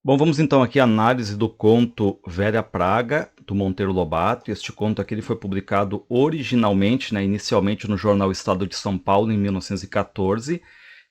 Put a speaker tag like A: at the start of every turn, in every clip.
A: Bom, vamos então aqui à análise do conto Velha Praga, do Monteiro Lobato. Este conto aqui ele foi publicado originalmente, inicialmente no jornal Estado de São Paulo, em 1914,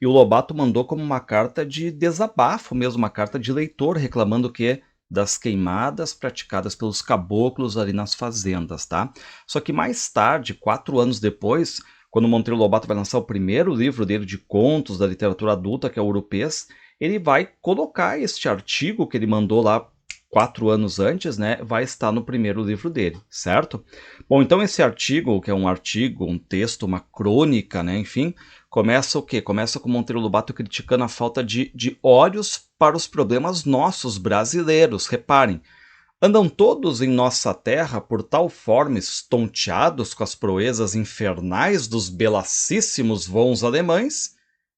A: e o Lobato mandou como uma carta de desabafo mesmo, uma carta de leitor, reclamando que das queimadas praticadas pelos caboclos ali nas fazendas, tá? Só que mais tarde, 4 anos depois, quando o Monteiro Lobato vai lançar o primeiro livro dele de contos da literatura adulta, que é o Urupês, ele vai colocar este artigo que ele mandou lá 4 anos antes, né, vai estar no primeiro livro dele, certo? Bom, então esse artigo, que é um artigo, um texto, uma crônica, né, enfim, começa o quê? Começa com Monteiro Lobato criticando a falta de olhos para os problemas nossos, brasileiros. Reparem, andam todos em nossa terra por tal forma estonteados com as proezas infernais dos belacíssimos voos alemães,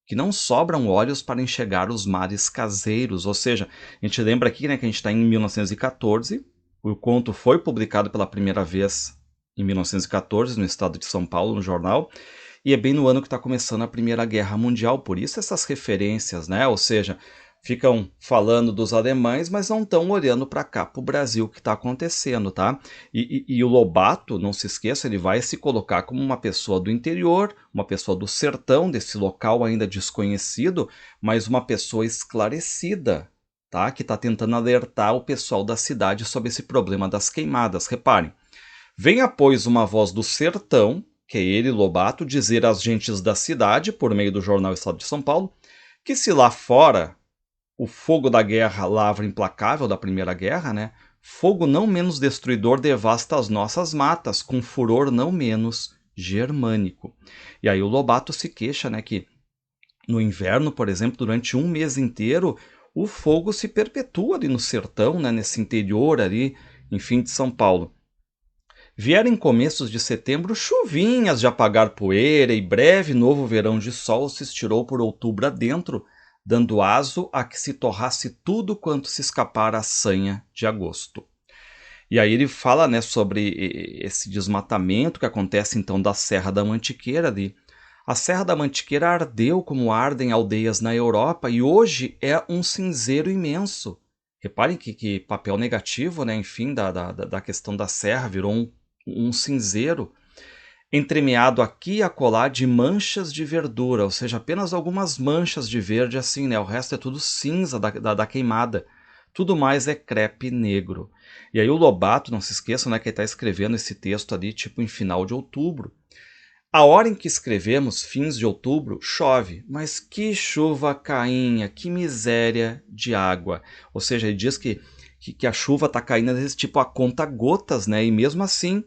A: que não sobram olhos para enxergar os mares caseiros. Ou seja, a gente lembra aqui, né, que a gente está em 1914, o conto foi publicado pela primeira vez em 1914 no estado de São Paulo, no jornal, e é bem no ano que está começando a Primeira Guerra Mundial, por isso essas referências, né? Ou seja, ficam falando dos alemães, mas não estão olhando para cá, para o Brasil, o que está acontecendo, tá? E o Lobato, não se esqueça, ele vai se colocar como uma pessoa do interior, uma pessoa do sertão, desse local ainda desconhecido, mas uma pessoa esclarecida, tá? Que está tentando alertar o pessoal da cidade sobre esse problema das queimadas. Reparem, venha, pois, uma voz do sertão, que é ele, Lobato, dizer às gentes da cidade, por meio do jornal Estado de São Paulo, que se lá fora o fogo da guerra, lavra implacável da Primeira Guerra, né? Fogo não menos destruidor devasta as nossas matas, com furor não menos germânico. E aí o Lobato se queixa, né, que no inverno, por exemplo, durante um mês inteiro, o fogo se perpetua ali no sertão, né, nesse interior ali, enfim, de São Paulo. Vieram em começos de setembro chuvinhas de apagar poeira e breve novo verão de sol se estirou por outubro adentro, dando aso a que se torrasse tudo quanto se escapara à sanha de agosto. E aí ele fala, né, sobre esse desmatamento que acontece então da Serra da Mantiqueira ali. A Serra da Mantiqueira ardeu como ardem aldeias na Europa e hoje é um cinzeiro imenso. Reparem que papel negativo, né, enfim, da questão da serra, virou um cinzeiro, entremeado aqui e acolá de manchas de verdura, ou seja, apenas algumas manchas de verde assim, né? O resto é tudo cinza da queimada. Tudo mais é crepe negro. E aí o Lobato, não se esqueçam, né, que ele está escrevendo esse texto ali, tipo em final de outubro. A hora em que escrevemos, fins de outubro, chove, mas que chuva cainha, que miséria de água. Ou seja, ele diz que a chuva está caindo desse tipo a conta gotas, né? E mesmo assim,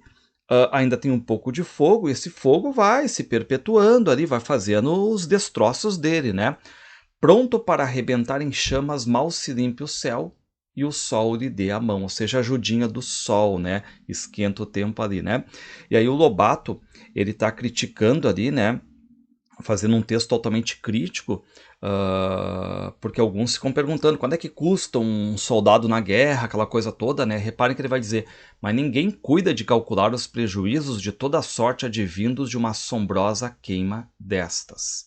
A: ainda tem um pouco de fogo, e esse fogo vai se perpetuando ali, vai fazendo os destroços dele, né? Pronto para arrebentar em chamas, mal se limpe o céu e o sol lhe dê a mão, ou seja, a ajudinha do sol, né? Esquenta o tempo ali, né? E aí o Lobato, ele tá criticando ali, né? Fazendo um texto totalmente crítico, porque alguns ficam perguntando quando é que custa um soldado na guerra, aquela coisa toda, né? Reparem que ele vai dizer, mas ninguém cuida de calcular os prejuízos de toda a sorte advindos de uma assombrosa queima destas.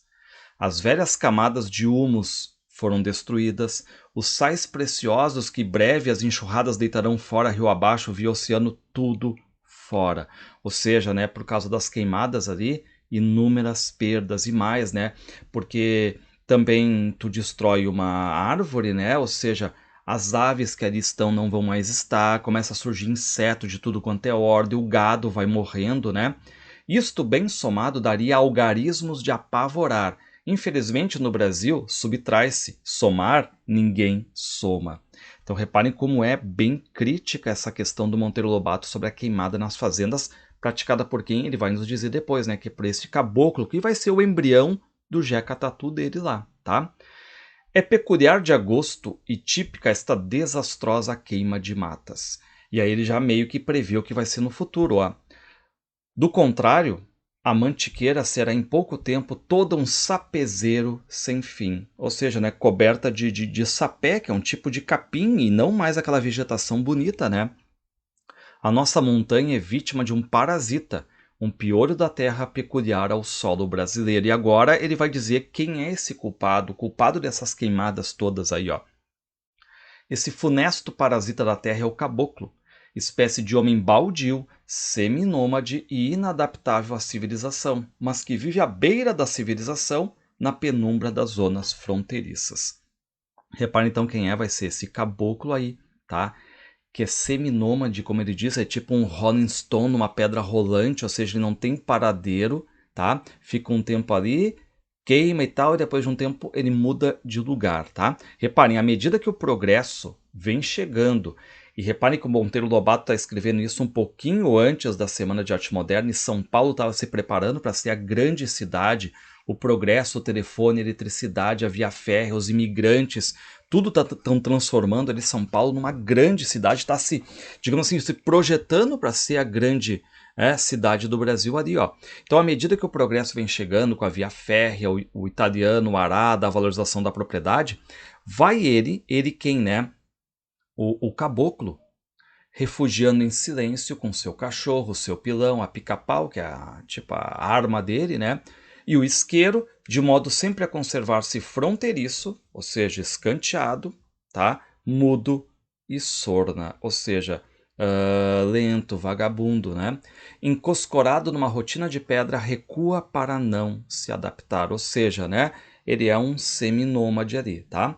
A: As velhas camadas de humus foram destruídas, os sais preciosos que breve as enxurradas deitarão fora rio abaixo via oceano, tudo fora. Ou seja, né, por causa das queimadas ali, inúmeras perdas e mais, né? Porque também tu destrói uma árvore, né? Ou seja, as aves que ali estão não vão mais estar, começa a surgir inseto de tudo quanto é ordem, o gado vai morrendo, né? Isto bem somado daria algarismos de apavorar. Infelizmente no Brasil subtrai-se somar, ninguém soma. Então reparem como é bem crítica essa questão do Monteiro Lobato sobre a queimada nas fazendas, praticada por quem ele vai nos dizer depois, né, que é por esse caboclo, que vai ser o embrião do Jeca Tatu dele lá, tá? É peculiar de agosto e típica esta desastrosa queima de matas. E aí ele já meio que prevê o que vai ser no futuro, ó. Do contrário, a mantiqueira será em pouco tempo toda um sapezeiro sem fim, ou seja, né, coberta de sapé, que é um tipo de capim, e não mais aquela vegetação bonita, né? A nossa montanha é vítima de um parasita, um piolho da terra peculiar ao solo brasileiro. E agora ele vai dizer quem é esse culpado, o culpado dessas queimadas todas aí, ó. Esse funesto parasita da terra é o caboclo, espécie de homem baldio, seminômade e inadaptável à civilização, mas que vive à beira da civilização na penumbra das zonas fronteiriças. Repare então quem vai ser esse caboclo aí, tá? Que é seminômade, como ele diz, é tipo um Rolling Stone numa pedra rolante, ou seja, ele não tem paradeiro, tá? Fica um tempo ali, queima e tal, e depois de um tempo ele muda de lugar, tá? Reparem, à medida que o progresso vem chegando, e reparem que o Monteiro Lobato está escrevendo isso um pouquinho antes da Semana de Arte Moderna, e São Paulo estava se preparando para ser a grande cidade, o progresso, o telefone, a eletricidade, a via férrea, os imigrantes, tudo estão transformando ali São Paulo numa grande cidade, está se, digamos assim, se projetando para ser a grande cidade do Brasil ali, ó. Então, à medida que o progresso vem chegando com a via férrea, o italiano, o arado, a valorização da propriedade, vai ele quem, né? O caboclo, refugiando em silêncio com seu cachorro, seu pilão, a pica-pau, que é a arma dele, né? E o isqueiro, de modo sempre a conservar-se fronteiriço, ou seja, escanteado, tá? Mudo e sorna, ou seja, lento, vagabundo, né? Encoscorado numa rotina de pedra, recua para não se adaptar, ou seja, né? Ele é um seminômade ali, tá?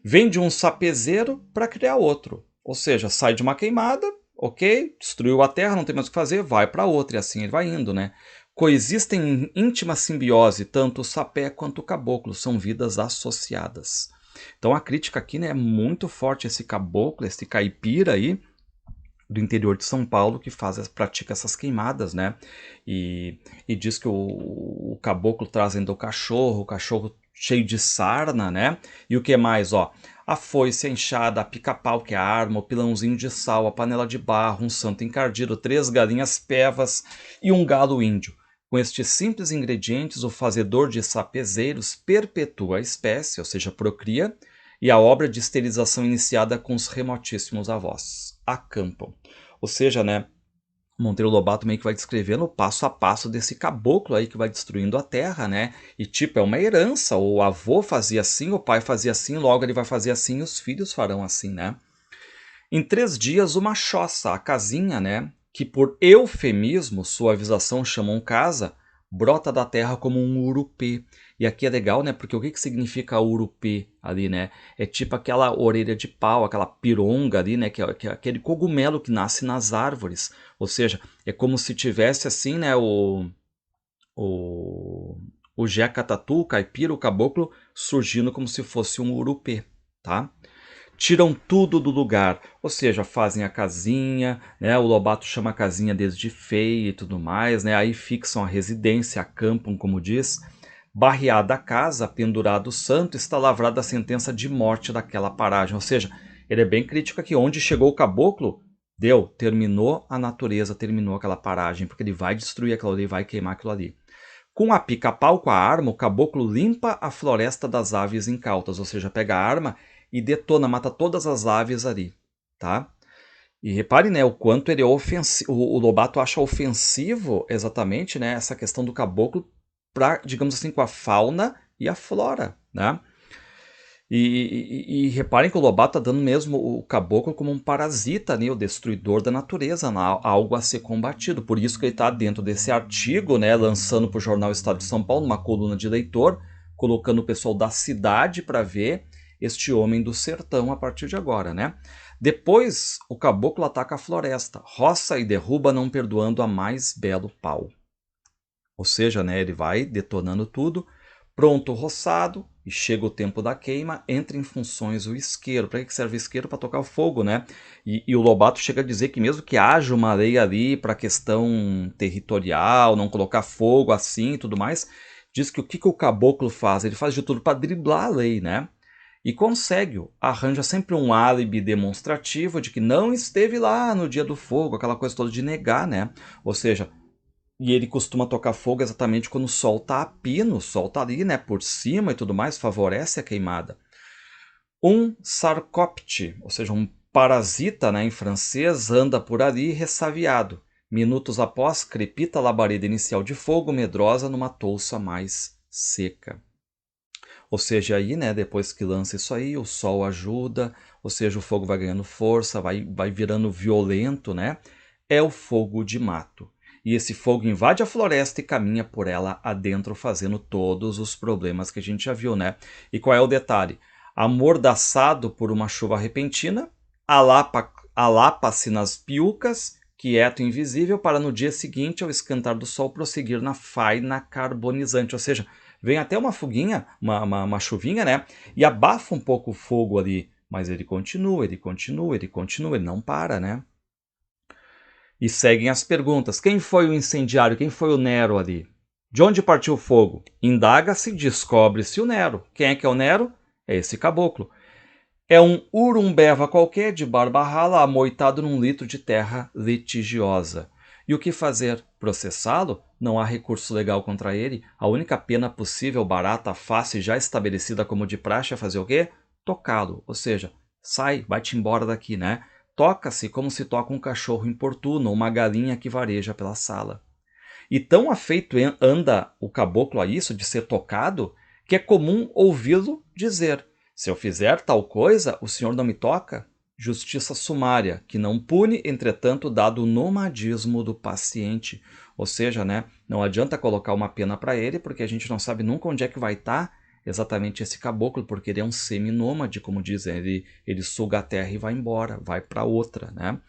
A: Vem de um sapezeiro para criar outro, ou seja, sai de uma queimada, ok, destruiu a terra, não tem mais o que fazer, vai para outra, e assim ele vai indo, né? Coexistem em íntima simbiose tanto o sapé quanto o caboclo, são vidas associadas. Então a crítica aqui, né, é muito forte esse caboclo, esse caipira aí, do interior de São Paulo, que pratica essas queimadas, né? E diz que o caboclo traz ainda o cachorro cheio de sarna, né? E o que mais, ó? A foice, a enxada, a pica-pau, que é a arma, o pilãozinho de sal, a panela de barro, um santo encardido, 3 galinhas pevas e um galo índio. Com estes simples ingredientes, o fazedor de sapezeiros perpetua a espécie, ou seja, procria, e a obra de esterilização iniciada com os remotíssimos avós acampam. Ou seja, né, Monteiro Lobato meio que vai descrevendo o passo a passo desse caboclo aí que vai destruindo a terra, né? E tipo, é uma herança, o avô fazia assim, o pai fazia assim, logo ele vai fazer assim, os filhos farão assim, né? Em 3 dias, uma choça, a casinha, né? Que por eufemismo, suavização chamam casa, brota da terra como um urupê. E aqui é legal, né? Porque o que significa urupê ali, né? É tipo aquela orelha de pau, aquela pironga ali, né? Que é aquele cogumelo que nasce nas árvores. Ou seja, é como se tivesse assim, né? O jecatatu, o caipira, o caboclo, surgindo como se fosse um urupê, tá? Tiram tudo do lugar, ou seja, fazem a casinha, né? O Lobato chama a casinha desde feia e tudo mais, né? Aí fixam a residência, acampam, como diz. Barreada a casa, pendurado o santo, está lavrada a sentença de morte daquela paragem. Ou seja, ele é bem crítico aqui. Onde chegou o caboclo, deu, terminou a natureza, terminou aquela paragem, porque ele vai destruir aquilo ali, vai queimar aquilo ali. Com a pica-pau, com a arma, o caboclo limpa a floresta das aves incautas, ou seja, pega a arma e detona, mata todas as aves ali, tá? E repare, né, o quanto ele é ofensivo, o Lobato acha ofensivo exatamente, né, essa questão do caboclo para, digamos assim, com a fauna e a flora, né? E reparem que o Lobato está dando mesmo o caboclo como um parasita, né, o destruidor da natureza, né, algo a ser combatido. Por isso que ele está dentro desse artigo, né, lançando para o jornal Estado de São Paulo, uma coluna de leitor, colocando o pessoal da cidade para ver este homem do sertão a partir de agora, né? Depois, o caboclo ataca a floresta, roça e derruba, não perdoando a mais belo pau. Ou seja, né, ele vai detonando tudo, pronto o roçado, e chega o tempo da queima, entra em funções o isqueiro. Para que serve o isqueiro? Para tocar o fogo, né? E o Lobato chega a dizer que mesmo que haja uma lei ali para questão territorial, não colocar fogo assim e tudo mais, diz que o que o caboclo faz? Ele faz de tudo para driblar a lei, né? E consegue, arranja sempre um álibi demonstrativo de que não esteve lá no dia do fogo, aquela coisa toda de negar, né? Ou seja, e ele costuma tocar fogo exatamente quando o sol está a pino, o sol está ali, né, por cima e tudo mais, favorece a queimada. Um sarcopte, ou seja, um parasita, né, em francês, anda por ali ressaviado. Minutos após, crepita a labareda inicial de fogo medrosa numa touça mais seca. Ou seja, aí, né, depois que lança isso aí, o sol ajuda, ou seja, o fogo vai ganhando força, vai virando violento, né? É o fogo de mato. E esse fogo invade a floresta e caminha por ela adentro, fazendo todos os problemas que a gente já viu, né? E qual é o detalhe? Amordaçado por uma chuva repentina, alapa-se nas piucas, quieto e invisível, para no dia seguinte, ao esquentar do sol, prosseguir na faina carbonizante. Ou seja, vem até uma foguinha, uma chuvinha, né? E abafa um pouco o fogo ali. Mas ele continua, ele continua, ele continua, ele não para, né? E seguem as perguntas. Quem foi o incendiário? Quem foi o Nero ali? De onde partiu o fogo? Indaga-se, descobre-se o Nero. Quem é que é o Nero? É esse caboclo. É um urumbeva qualquer de barba rala amoitado num litro de terra litigiosa. E o que fazer? Processá-lo? Não há recurso legal contra ele. A única pena possível, barata, fácil e já estabelecida como de praxe é fazer o quê? Tocá-lo. Ou seja, sai, vai-te embora daqui, né? Toca-se como se toca um cachorro importuno ou uma galinha que vareja pela sala. E tão afeito anda o caboclo a isso, de ser tocado, que é comum ouvi-lo dizer: se eu fizer tal coisa, o senhor não me toca? Justiça sumária, que não pune, entretanto, dado o nomadismo do paciente. Ou seja, né, não adianta colocar uma pena para ele, porque a gente não sabe nunca onde é que vai estar exatamente esse caboclo, porque ele é um seminômade, como dizem, ele suga a terra e vai embora, vai para outra, né?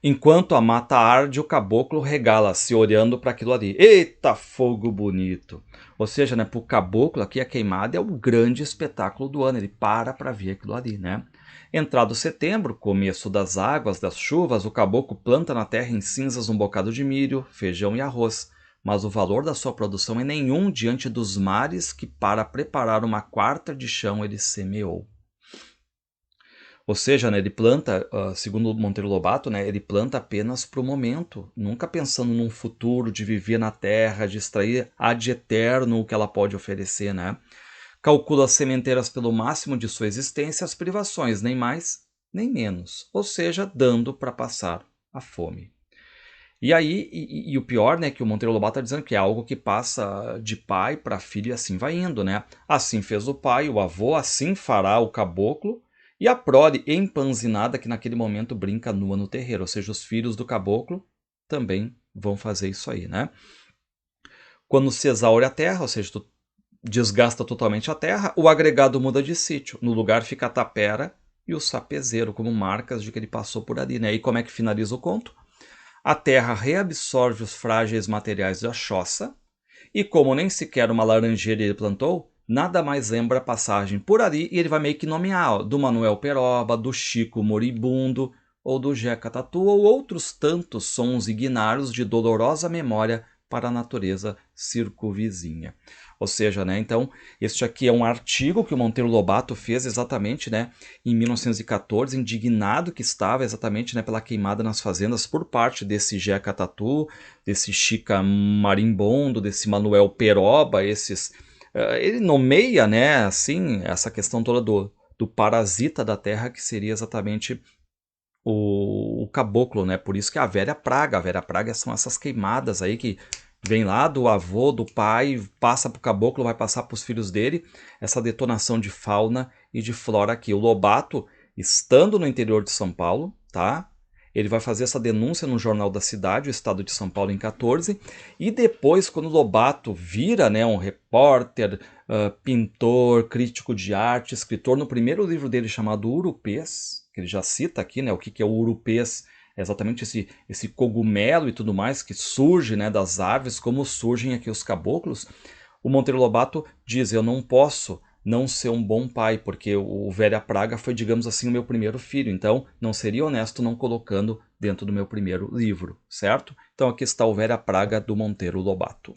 A: Enquanto a mata arde, o caboclo regala-se olhando para aquilo ali. Eita, fogo bonito! Ou seja, né, para o caboclo aqui a queimada é o grande espetáculo do ano. Ele para ver aquilo ali, né? Entrado setembro, começo das águas, das chuvas, o caboclo planta na terra em cinzas um bocado de milho, feijão e arroz. Mas o valor da sua produção é nenhum diante dos mares que, para preparar uma quarta de chão, ele semeou. Ou seja, né, ele planta, segundo o Monteiro Lobato, né, ele planta apenas para o momento, nunca pensando num futuro de viver na terra, de extrair ad eterno o que ela pode oferecer, né? Calcula as sementeiras pelo máximo de sua existência, as privações, nem mais nem menos, ou seja, dando para passar a fome. E aí, e o pior, né, que o Monteiro Lobato está dizendo que é algo que passa de pai para filho e assim vai indo, né? Assim fez o pai, o avô, assim fará o caboclo, e a prole empanzinada que naquele momento brinca nua no terreiro, ou seja, os filhos do caboclo também vão fazer isso aí, né? Quando se exaure a terra, ou seja, tu desgasta totalmente a terra, o agregado muda de sítio. No lugar fica a tapera e o sapezeiro, como marcas de que ele passou por ali, né? E como é que finaliza o conto? A terra reabsorve os frágeis materiais da choça, e como nem sequer uma laranjeira ele plantou, nada mais lembra a passagem por ali, e ele vai meio que nomear, ó, do Manuel Peroba, do Chico Moribundo, ou do Jeca Tatu, ou outros tantos sons ignários de dolorosa memória para a natureza circunvizinha. Ou seja, né, então, este aqui é um artigo que o Monteiro Lobato fez exatamente, né, em 1914, indignado que estava exatamente, né, pela queimada nas fazendas por parte desse Jeca Tatu, desse Chica Marimbondo, desse Manuel Peroba, esses... ele nomeia, né, assim, essa questão toda do parasita da terra, que seria exatamente o caboclo, né? Por isso que a velha praga são essas queimadas aí que vem lá do avô, do pai, passa para o caboclo, vai passar para os filhos dele, essa detonação de fauna e de flora aqui. O Lobato, estando no interior de São Paulo, tá? Ele vai fazer essa denúncia no Jornal da Cidade, o Estado de São Paulo, em 14, e depois, quando o Lobato vira, né, um repórter, pintor, crítico de arte, escritor, no primeiro livro dele chamado Urupês, que ele já cita aqui, né, o que é o urupês, é exatamente esse cogumelo e tudo mais que surge, né, das árvores, como surgem aqui os caboclos. O Monteiro Lobato diz: eu não posso não ser um bom pai, porque o Velha Praga foi, digamos assim, o meu primeiro filho, então não seria honesto não colocando dentro do meu primeiro livro, certo? Então aqui está o Velha Praga do Monteiro Lobato.